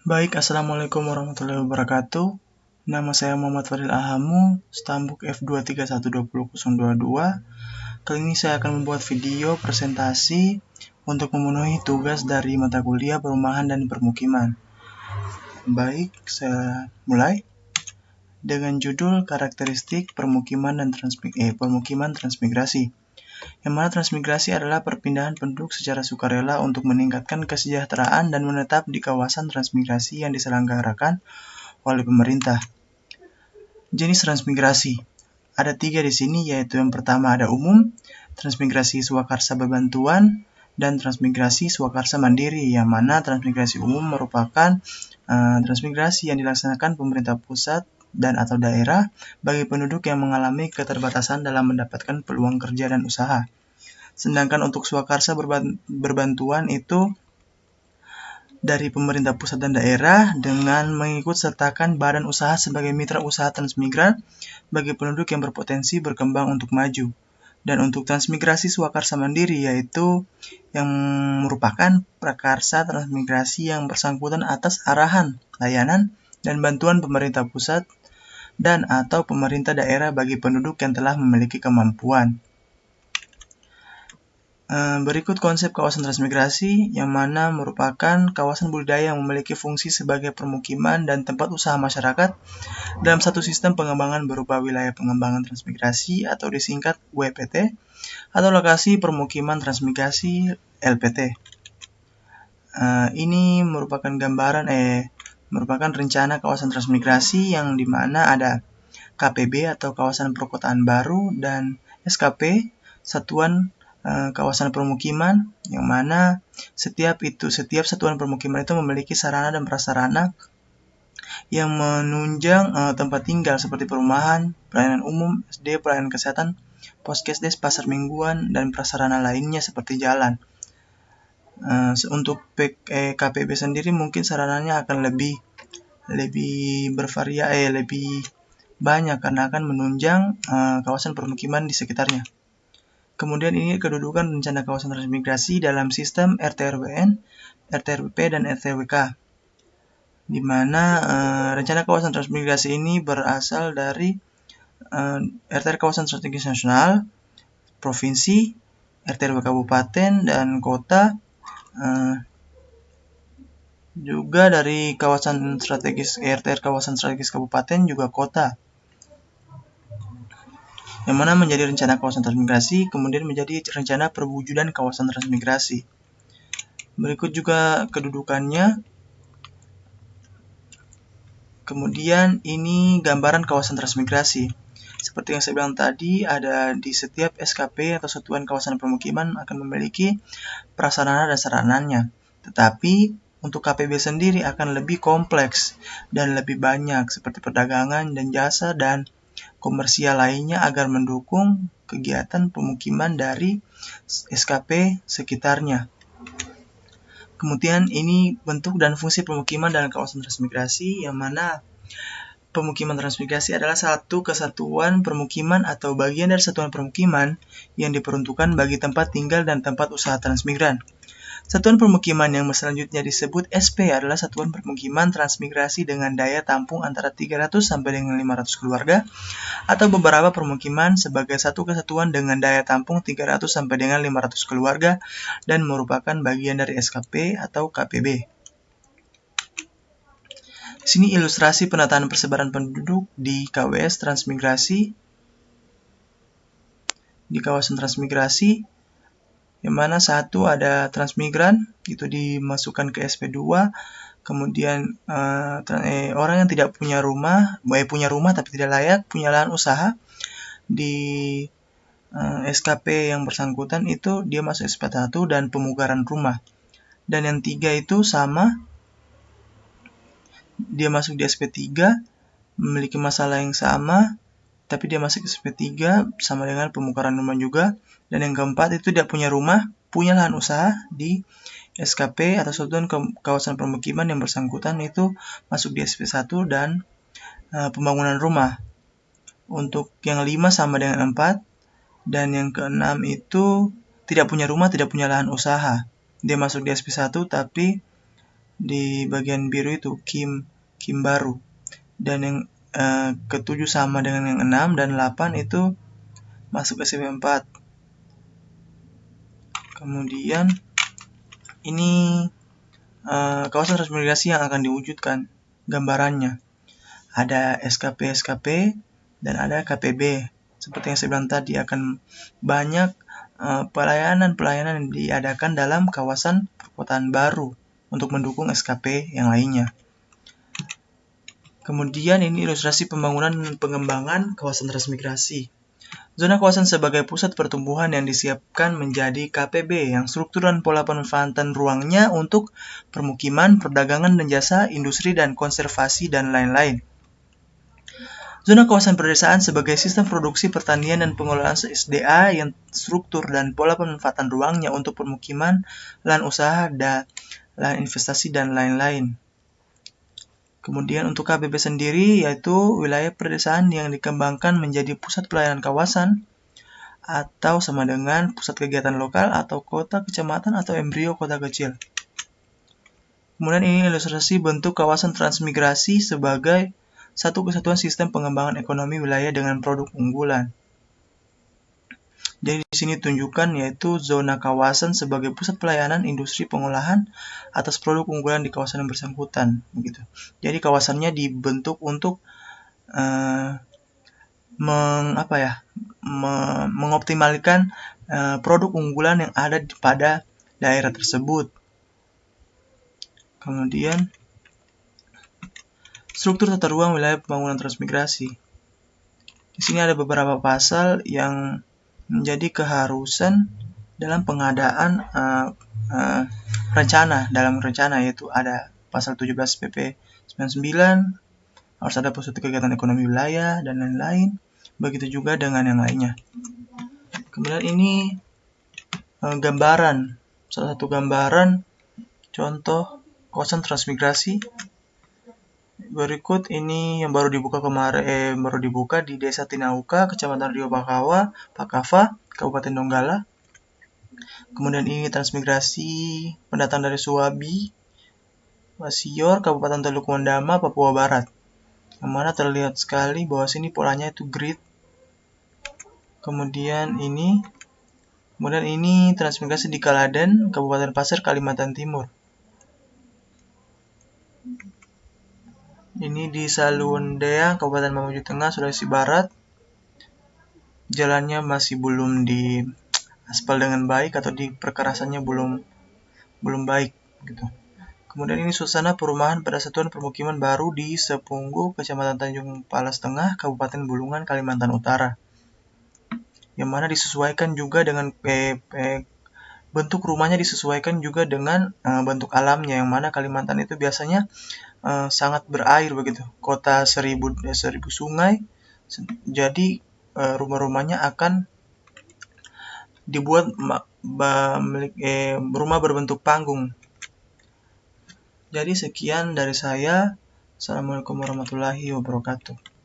Baik, Assalamualaikum warahmatullahi wabarakatuh. Nama saya Muhammad Fadil Ahamu, Stambuk F23120022. Kali ini saya akan membuat video presentasi untuk memenuhi tugas dari mata kuliah perumahan dan permukiman. Baik, saya mulai dengan judul karakteristik permukiman dan transmigrasi. Yang mana transmigrasi adalah perpindahan penduduk secara sukarela untuk meningkatkan kesejahteraan dan menetap di kawasan transmigrasi yang diselenggarakan oleh pemerintah. Jenis transmigrasi ada 3 di sini, yaitu yang pertama ada umum, transmigrasi swakarsa berbantuan, dan transmigrasi swakarsa mandiri, yang mana transmigrasi umum merupakan transmigrasi yang dilaksanakan pemerintah pusat dan atau daerah bagi penduduk yang mengalami keterbatasan dalam mendapatkan peluang kerja dan usaha. Sedangkan untuk swakarsa berbantuan itu dari pemerintah pusat dan daerah dengan mengikut sertakan badan usaha sebagai mitra usaha transmigran bagi penduduk yang berpotensi berkembang untuk maju. Dan untuk transmigrasi swakarsa mandiri, yaitu yang merupakan prakarsa transmigrasi yang bersangkutan atas arahan, layanan, dan bantuan pemerintah pusat dan atau pemerintah daerah bagi penduduk yang telah memiliki kemampuan. Berikut konsep kawasan transmigrasi, yang mana merupakan kawasan budidaya yang memiliki fungsi sebagai permukiman dan tempat usaha masyarakat dalam satu sistem pengembangan berupa wilayah pengembangan transmigrasi atau disingkat WPT atau lokasi permukiman transmigrasi LPT. Ini merupakan merupakan rencana kawasan transmigrasi yang dimana ada KPB atau kawasan perkotaan baru dan SKP satuan kawasan permukiman, yang mana setiap satuan permukiman itu memiliki sarana dan prasarana yang menunjang tempat tinggal seperti perumahan, pelayanan umum, SD, pelayanan kesehatan, poskesdes, pasar mingguan, dan prasarana lainnya seperti jalan. Untuk KPB sendiri mungkin sarananya akan lebih lebih banyak karena akan menunjang kawasan permukiman di sekitarnya. Kemudian ini kedudukan rencana kawasan transmigrasi dalam sistem RT/RWN, RT/RWP, dan RT/WK, di mana rencana kawasan transmigrasi ini berasal dari RT kawasan strategis nasional, provinsi, RT/RW kabupaten dan kota, juga dari kawasan strategis RT kawasan strategis kabupaten juga kota, yang mana menjadi rencana kawasan transmigrasi, kemudian menjadi rencana perwujudan kawasan transmigrasi. Berikut juga kedudukannya. Kemudian ini gambaran kawasan transmigrasi. Seperti yang saya bilang tadi, ada di setiap SKP atau satuan kawasan permukiman akan memiliki prasarana dan sarananya. Tetapi untuk KPB sendiri akan lebih kompleks dan lebih banyak seperti perdagangan dan jasa dan komersial lainnya agar mendukung kegiatan pemukiman dari SKP sekitarnya. Kemudian ini bentuk dan fungsi pemukiman dalam kawasan transmigrasi, yang mana pemukiman transmigrasi adalah satu kesatuan permukiman atau bagian dari satuan permukiman yang diperuntukkan bagi tempat tinggal dan tempat usaha transmigran. Satuan permukiman yang selanjutnya disebut SP adalah satuan permukiman transmigrasi dengan daya tampung antara 300 sampai dengan 500 keluarga, atau beberapa permukiman sebagai satu kesatuan dengan daya tampung 300 sampai dengan 500 keluarga dan merupakan bagian dari SKP atau KPB. Di sini ilustrasi penataan persebaran penduduk di KWS transmigrasi, di kawasan transmigrasi, yang mana satu ada transmigran, itu dimasukkan ke SP2, kemudian orang yang tidak punya rumah, punya rumah tapi tidak layak, punya lahan usaha, di SKP yang bersangkutan itu dia masuk SP1 dan pemugaran rumah. Dan yang 3 itu sama, dia masuk di SP3, memiliki masalah yang sama, tapi dia masuk ke SP3 sama dengan pemugaran rumah juga. Dan yang keempat itu dia punya rumah, punya lahan usaha di SKP atau satuan kawasan permukiman yang bersangkutan itu masuk di SP1 dan pembangunan rumah. Untuk yang 5 sama dengan 4, dan yang ke-6 itu tidak punya rumah, tidak punya lahan usaha. Dia masuk di SP1 tapi di bagian biru itu Kim baru. Dan yang ke-7 sama dengan yang 6 dan 8 itu masuk SMP 4. Kemudian ini kawasan transmigrasi yang akan diwujudkan gambarannya. Ada SKP dan ada KPB. Seperti yang saya bilang tadi, akan banyak pelayanan-pelayanan yang diadakan dalam kawasan perkotaan baru untuk mendukung SKP yang lainnya. Kemudian ini ilustrasi pembangunan dan pengembangan kawasan transmigrasi. Zona kawasan sebagai pusat pertumbuhan yang disiapkan menjadi KPB yang struktur dan pola pemanfaatan ruangnya untuk permukiman, perdagangan dan jasa, industri dan konservasi dan lain-lain. Zona kawasan pedesaan sebagai sistem produksi pertanian dan pengelolaan SDA yang struktur dan pola pemanfaatan ruangnya untuk permukiman, lahan usaha, dan lahan investasi dan lain-lain. Kemudian untuk KPB sendiri yaitu wilayah pedesaan yang dikembangkan menjadi pusat pelayanan kawasan atau sama dengan pusat kegiatan lokal atau kota, kecamatan, atau embrio kota kecil. Kemudian ini ilustrasi bentuk kawasan transmigrasi sebagai satu kesatuan sistem pengembangan ekonomi wilayah dengan produk unggulan. Jadi di sini tunjukkan yaitu zona kawasan sebagai pusat pelayanan industri pengolahan atas produk unggulan di kawasan yang bersangkutan, begitu. Jadi kawasannya dibentuk untuk mengoptimalkan produk unggulan yang ada pada daerah tersebut. Kemudian struktur tata ruang wilayah pembangunan transmigrasi. Di sini ada beberapa pasal yang menjadi keharusan dalam pengadaan rencana, yaitu ada pasal 17 PP 99, harus ada pusat kegiatan ekonomi wilayah dan lain-lain. Begitu juga dengan yang lainnya. Kemudian ini gambaran, salah satu gambaran contoh kawasan transmigrasi. Berikut ini yang baru dibuka di Desa Tinauka, Kecamatan Rio Pakava, Kabupaten Donggala. Kemudian ini transmigrasi pendatang dari Suwabi, Wasior, Kabupaten Teluk Mondama, Papua Barat. Yang mana terlihat sekali bahwa sini polanya itu grid. Kemudian ini transmigrasi di Kaladen, Kabupaten Pasir, Kalimantan Timur. Ini di Salundeang, Kabupaten Mamuju Tengah, Sulawesi Barat. Jalannya masih belum di aspal dengan baik atau di perkerasannya belum baik gitu. Kemudian ini suasana perumahan pada satuan permukiman baru di Sepunggu, Kecamatan Tanjung Palas Tengah, Kabupaten Bulungan, Kalimantan Utara. Yang mana disesuaikan juga dengan bentuk rumahnya disesuaikan juga dengan bentuk alamnya, yang mana Kalimantan itu biasanya sangat berair begitu. Kota 1000 sungai. Jadi rumah-rumahnya akan dibuat rumah berbentuk panggung. Jadi sekian dari saya. Assalamualaikum warahmatullahi wabarakatuh.